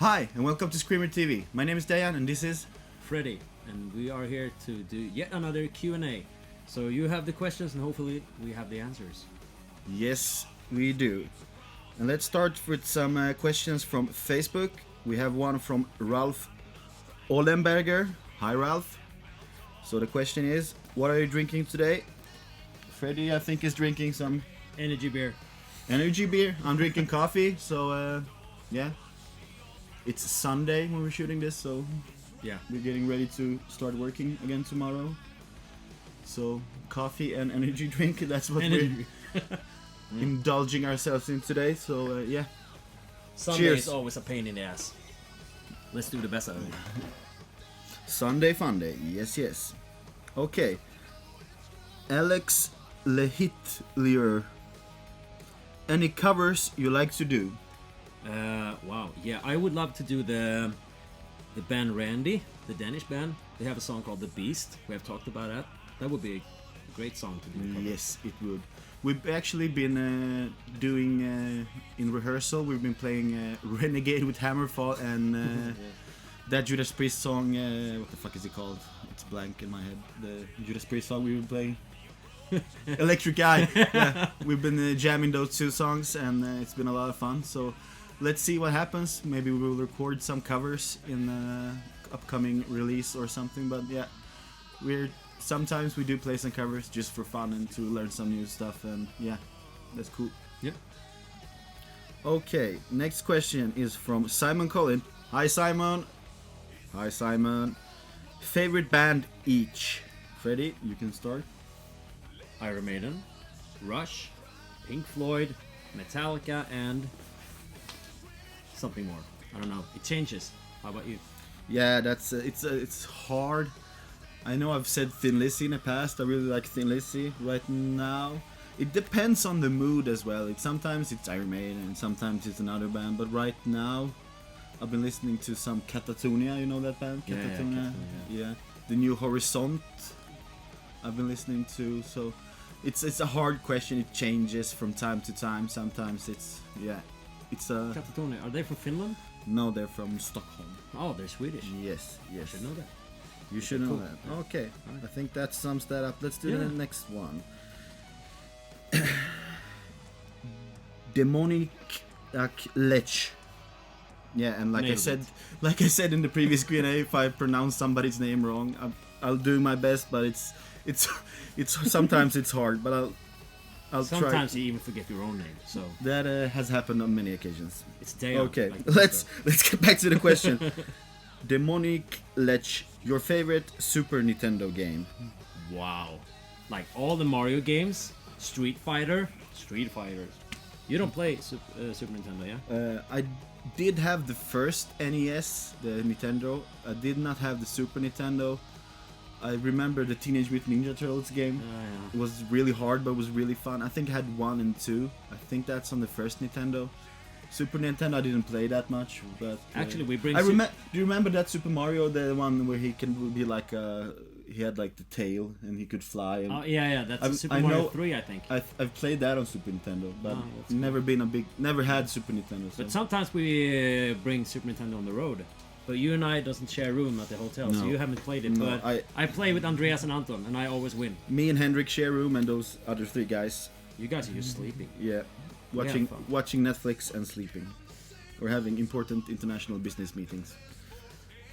Hi, and welcome to Screamer TV. My name is Dejan, and this is... Freddy, and we are here to do yet another Q&A. So you have the questions, and hopefully we have the answers. Yes, we do. And let's start with some questions from Facebook. We have one from Ralph Ollenberger. Hi, Ralph. So the question is, what are you drinking today? Freddy, I think, is drinking some... Energy beer. Energy beer. I'm drinking coffee, so yeah. It's Sunday when we're shooting this, so Yeah. we're getting ready to start working again tomorrow. So coffee and energy drink, that's what Energy. we're indulging ourselves in today. So yeah. Sunday Cheers. is always a pain in the ass. Let's do the best of it. Sunday Funday, yes. Okay. Alex Lehitlier. Any covers you like to do? Wow. Yeah, I would love to do the band Randy, the Danish band. They have a song called The Beast. We have talked about that. That would be a great song to do. a cover. Yes, it would. We've actually been doing in rehearsal. We've been playing Renegade with Hammerfall and that Judas Priest song. What the fuck is it called? It's blank in my head. The Judas Priest song we were playing. Electric Eye. Yeah, we've been jamming those two songs, and it's been a lot of fun. So let's see what happens. Maybe we will record some covers in upcoming release or something. But yeah, sometimes we do play some covers just for fun and to learn some new stuff. And yeah, that's cool. Yep. Okay, next question is from Simon Collin. Hi Simon. Hi Simon. Favorite band each? Freddy, you can start. Iron Maiden, Rush, Pink Floyd, Metallica, and something more. I don't know. It changes. How about you? Yeah, that's it's hard. I know I've said Thin Lizzy in the past. I really like Thin Lizzy right now. It depends on the mood as well. Sometimes it's Iron Maiden and sometimes it's another band. But right now, I've been listening to some Katatonia. You know that band? Yeah, Katatonia. yeah. Yeah. The new Horizont. I've been listening to. So it's a hard question. It changes from time to time. Sometimes it's a Katatonia. Are they from Finland? no. They're from Stockholm. Oh, they're Swedish. Yes. I should know that. You should know cool. that. Yeah. Okay, Alright. I think that sums that up. Let's do Yeah. the next one. Demonic Lech. Yeah, and like Nailed I said in the previous Q&A, if I pronounce somebody's name wrong, I'll do my best. But it's sometimes it's hard. But I'll try. Sometimes you even forget your own name. So That has happened on many occasions. it's day. Okay, let's get back to the question. Demonic Lech, your favorite Super Nintendo game? Wow. Like all the Mario games, Street Fighter. You don't play Super Nintendo, yeah? I did have the first NES, the Nintendo. I did not have the Super Nintendo. I remember the Teenage Mutant Ninja Turtles game. Yeah. It was really hard, but it was really fun. I think I had 1 and 2. I think that's on the first Nintendo. Super Nintendo, I didn't play that much, but Actually, we bring. do you remember that Super Mario, the one where he can be like he had like the tail and he could fly? And Oh yeah, that's Super I Mario know- 3, I think. I've played that on Super Nintendo, but Oh, that's never had Super Nintendo. So. But sometimes we bring Super Nintendo on the road. But you and I doesn't share a room at the hotel, so No. you haven't played it. No, But I play with Andreas and Anton, and I always win. Me and Hendrik share room, and those other 3 guys, You guys are just sleeping. yeah, fun. watching Netflix and sleeping, or having important international business meetings.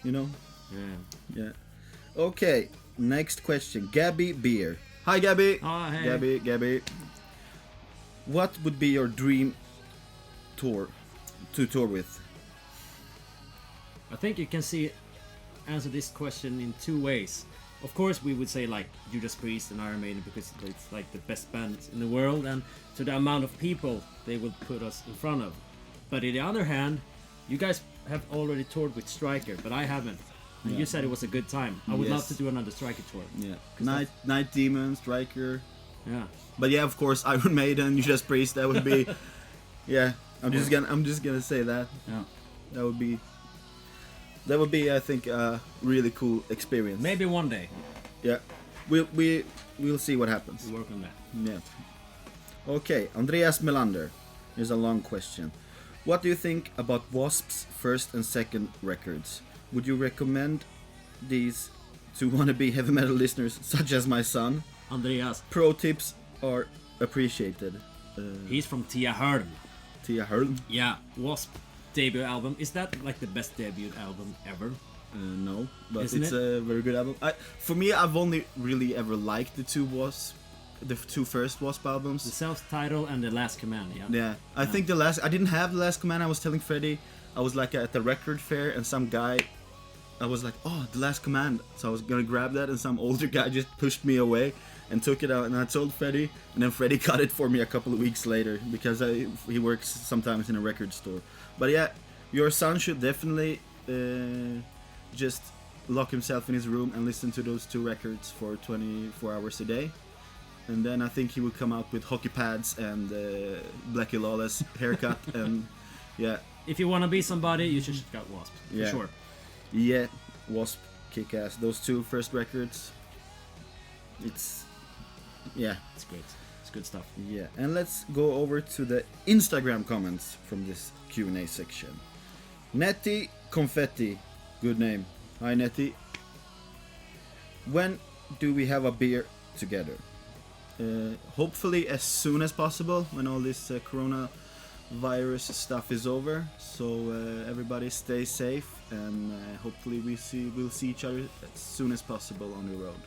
You know? Yeah. Yeah. Okay, next question. Gabby Beer. Hi, Gabby. Oh, hey. Gabby. What would be your dream tour to tour with? I think you can answer this question in 2 ways. Of course, we would say like Judas Priest and Iron Maiden because it's like the best bands in the world, and to the amount of people they will put us in front of. But on the other hand, you guys have already toured with Striker, but I haven't. And Yeah. you said it was a good time. I would love Yes. to do another Striker tour. Yeah. 'Cause Night Demon, Striker. Yeah. But yeah, of course, Iron Maiden, Judas Priest. That would be, yeah. I'm just gonna say that. Yeah. That would be, I think, a really cool experience. Maybe one day. Yeah. We'll see what happens. We work on that. Yeah. Okay, Andreas Melander. Here's a long question. What do you think about Wasp's first and second records? Would you recommend these to wannabe heavy metal listeners such as my son? Andreas, Pro tips are appreciated. he's from Tia Hörn. Tia Hörn? Yeah, Wasp debut album. Is that like the best debut album ever? No, but Isn't it's it? a very good album. For me, I've only really ever liked the two first Wasp albums. The self-titled and The Last Command, yeah. Yeah, I think I didn't have the Last Command. I was telling Freddy, I was like at the record fair and some guy, I was like, oh, the Last Command. So I was gonna grab that and some older guy just pushed me away and took it out, and I told Freddy, and then Freddy got it for me a couple of weeks later because he works sometimes in a record store. But yeah, your son should definitely just lock himself in his room and listen to those two records for 24 hours a day. And then I think he will come out with hockey pads and Blackie Lawless haircut and yeah. If you want to be somebody, you should check out Wasp, Yeah. for sure. Yeah, Wasp, kick ass. Those two first records, it's It's great. It's good stuff. yeah. And let's go over to the Instagram comments from this Q&A section. Netty Confetti, good name. Hi Netty. When do we have a beer together? Hopefully as soon as possible when all this coronavirus stuff is over. So everybody stay safe and hopefully we'll see each other as soon as possible on the road.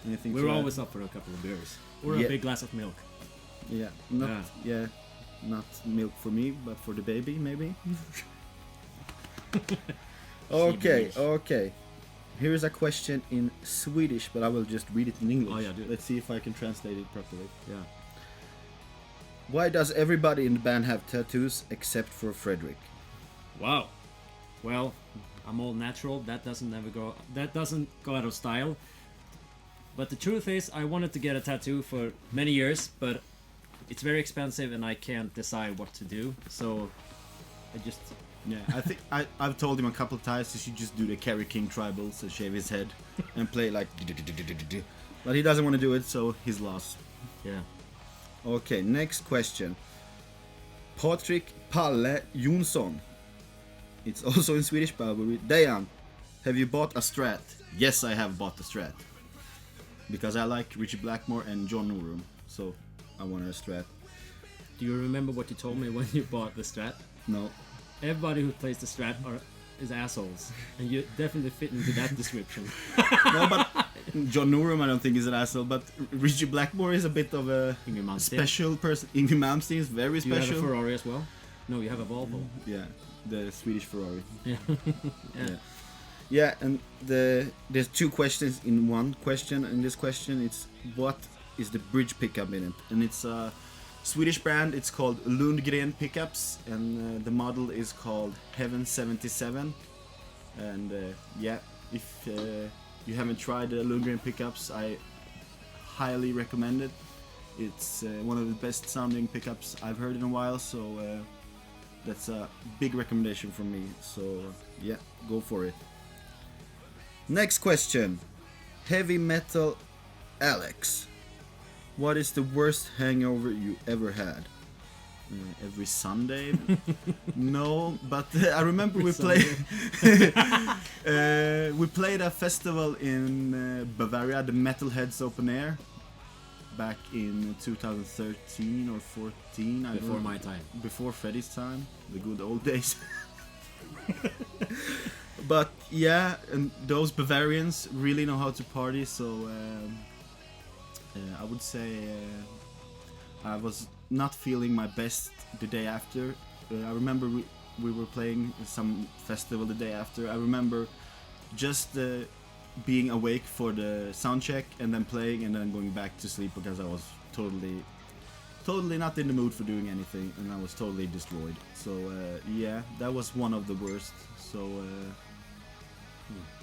Anything We're to add? always up for a couple of beers. Or Yeah. a big glass of milk. Yeah, not milk for me, but for the baby maybe. Okay. Here's a question in Swedish, but I will just read it in English. Oh, yeah, do it. Let's see if I can translate it properly. Yeah. Why does everybody in the band have tattoos except for Fredrik? Wow. Well, I'm all natural. That doesn't go out of style. But the truth is, I wanted to get a tattoo for many years, but it's very expensive and I can't decide what to do. So I just Yeah, I think I've told him a couple of times he should just do the Kerry King tribals and shave his head and play like but he doesn't want to do it, so he's lost. yeah. Okay, next question. Patrik Palle Jonsson. It's also in Swedish, but we read, Dejan, have you bought a Strat? Yes, I have bought a Strat. Because I like Richie Blackmore and John Norum, so I wanted a Strat. Do you remember what you told me when you bought the Strat? No. Everybody who plays the Strat is assholes, and you definitely fit into that description. No, but John Norum I don't think is an asshole, but Richie Blackmore is a bit of a Yngwie Malmsteen. special person. Yngwie Malmsteen is very Do you have special. a Ferrari as well? No, you have a Volvo. Yeah, the Swedish Ferrari. Yeah. Yeah. Yeah, and there's two questions in one question. In this question, it's what is the bridge pickup in it, and it's a Swedish brand. It's called Lundgren pickups, and the model is called Heaven 77. And yeah, if you haven't tried the Lundgren pickups, I highly recommend it. It's one of the best sounding pickups I've heard in a while, so that's a big recommendation from me. So yeah, go for it. Next question. Heavy Metal Alex. What is the worst hangover you ever had? Every Sunday? No, but I remember we played a festival in Bavaria, the Metalheads Open Air, back in 2013 or 14. Before my time. Before Freddy's time, the good old days. But yeah, and those Bavarians really know how to party, so I would say I was not feeling my best the day after. I remember we were playing some festival the day after. I remember just being awake for the sound check and then playing and then going back to sleep because I was totally not in the mood for doing anything and I was totally destroyed. So yeah, that was one of the worst. So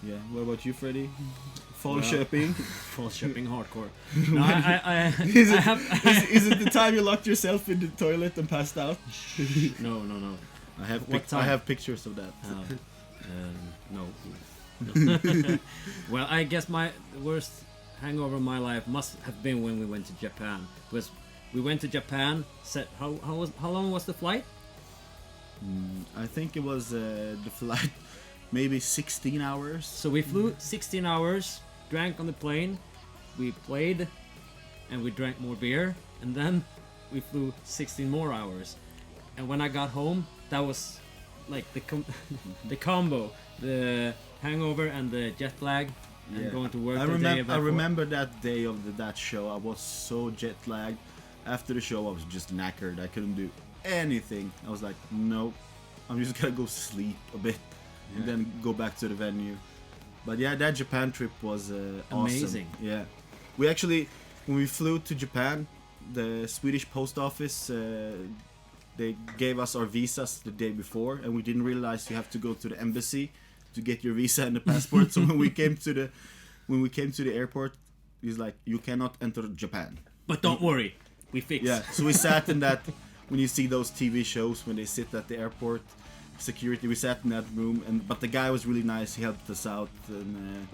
yeah, what about you, Freddy? Falköping? Falköping hardcore. No, I have... Is it the time you locked yourself in the toilet and passed out? No. I have pictures of that. No. Well, I guess my worst hangover of my life must have been when we went to Japan. Because we went to Japan. How long was the flight? I think it was the flight, maybe 16 hours. So we flew 16 hours, drank on the plane, we played, and we drank more beer, and then we flew 16 more hours. And when I got home, that was like the combo, the hangover and the jet lag, and going to work. I remember that day of that show. I was so jet lagged. After the show, I was just knackered. I couldn't do anything. I was like, nope, I'm just gonna go sleep a bit and then go back to the venue. But yeah, that Japan trip was amazing. Awesome. Yeah, we actually, when we flew to Japan, the Swedish post office, they gave us our visas the day before, and we didn't realize you have to go to the embassy to get your visa and the passport. So when we came to the airport, he's like, you cannot enter Japan. But don't worry, we fixed. Yeah, so we sat in that, when you see those TV shows when they sit at the airport, security, we sat in that room, but the guy was really nice. He helped us out, and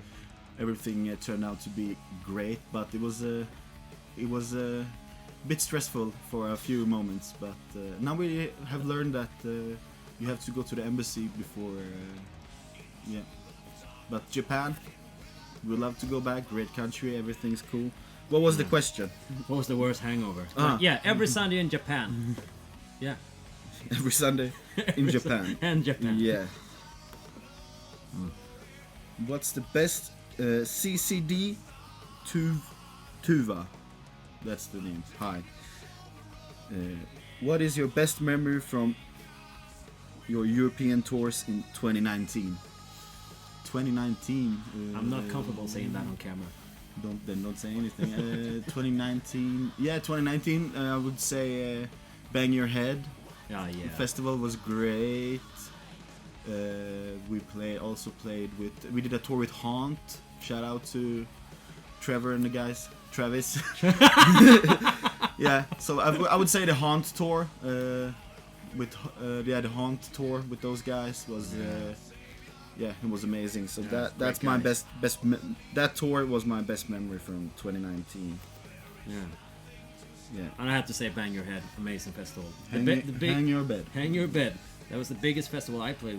everything turned out to be great. But it was a bit stressful for a few moments. But now we have learned that you have to go to the embassy before. Yeah, but Japan, we'd love to go back. Great country, everything's cool. What was the question? What was the worst hangover? Yeah, every Sunday in Japan. Yeah. Every Sunday in Japan. And Japan. Yeah. What's the best CCD Tuva? That's the name. Hi. What is your best memory from your European tours in 2019? 2019. I'm not comfortable saying that on camera. Don't say anything. 2019. Yeah, 2019. I would say Bang Your Head. Yeah. The festival was great. We did a tour with Haunt. Shout out to Trevor and the guys. Travis. Yeah. So I would say the Haunt tour. The Haunt tour with those guys was. Yeah, it was amazing. So that's my best. That tour was my best memory from 2019. Yeah. Yeah. And I have to say, Bang Your Head, amazing festival. Hang Your Bed. Hang Your Bed. That was the biggest festival I played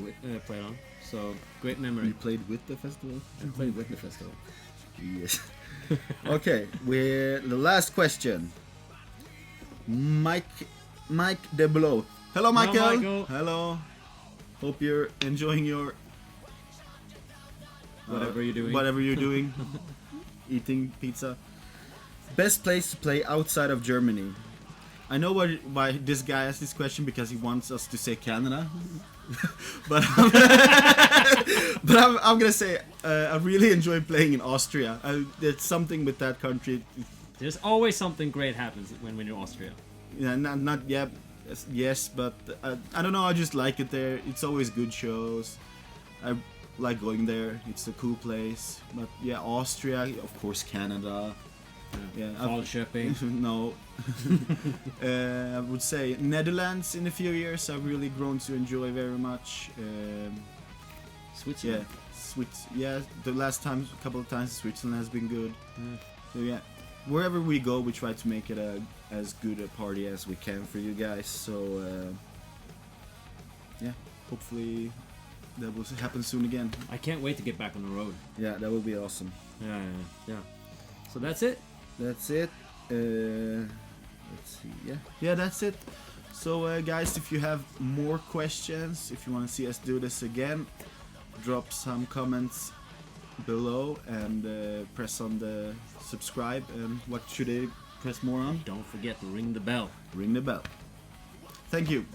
on. So great memory. You played with the festival? I played with the festival. Yes. Okay, we're the last question. Mike DeBlo. Hello, Michael. Hello, Michael. Hello. Hope you're enjoying your whatever you're doing. Eating pizza. Best place to play outside of Germany. I know why this guy asked this question, because he wants us to say Canada. but I'm gonna say I really enjoy playing in Austria. There's something with that country. There's always something great happens when you're in Austria. Yeah, not yet. Yes, but I don't know. I just like it there. It's always good shows. I like going there. It's a cool place. But yeah, Austria, of course, Canada. Yeah, shopping. No. I would say Netherlands in a few years. I've really grown to enjoy very much. Switzerland. Yeah, the last time, a couple of times, Switzerland has been good. So yeah, wherever we go, we try to make it as good a party as we can for you guys. So yeah, hopefully that will happen soon again. I can't wait to get back on the road. Yeah, that would be awesome. Yeah. So that's it. Let's see. Yeah, that's it. So guys, if you have more questions, if you want to see us do this again, drop some comments below and press on the subscribe. And what should I press more on? Don't forget to ring the bell. Ring the bell. Thank you.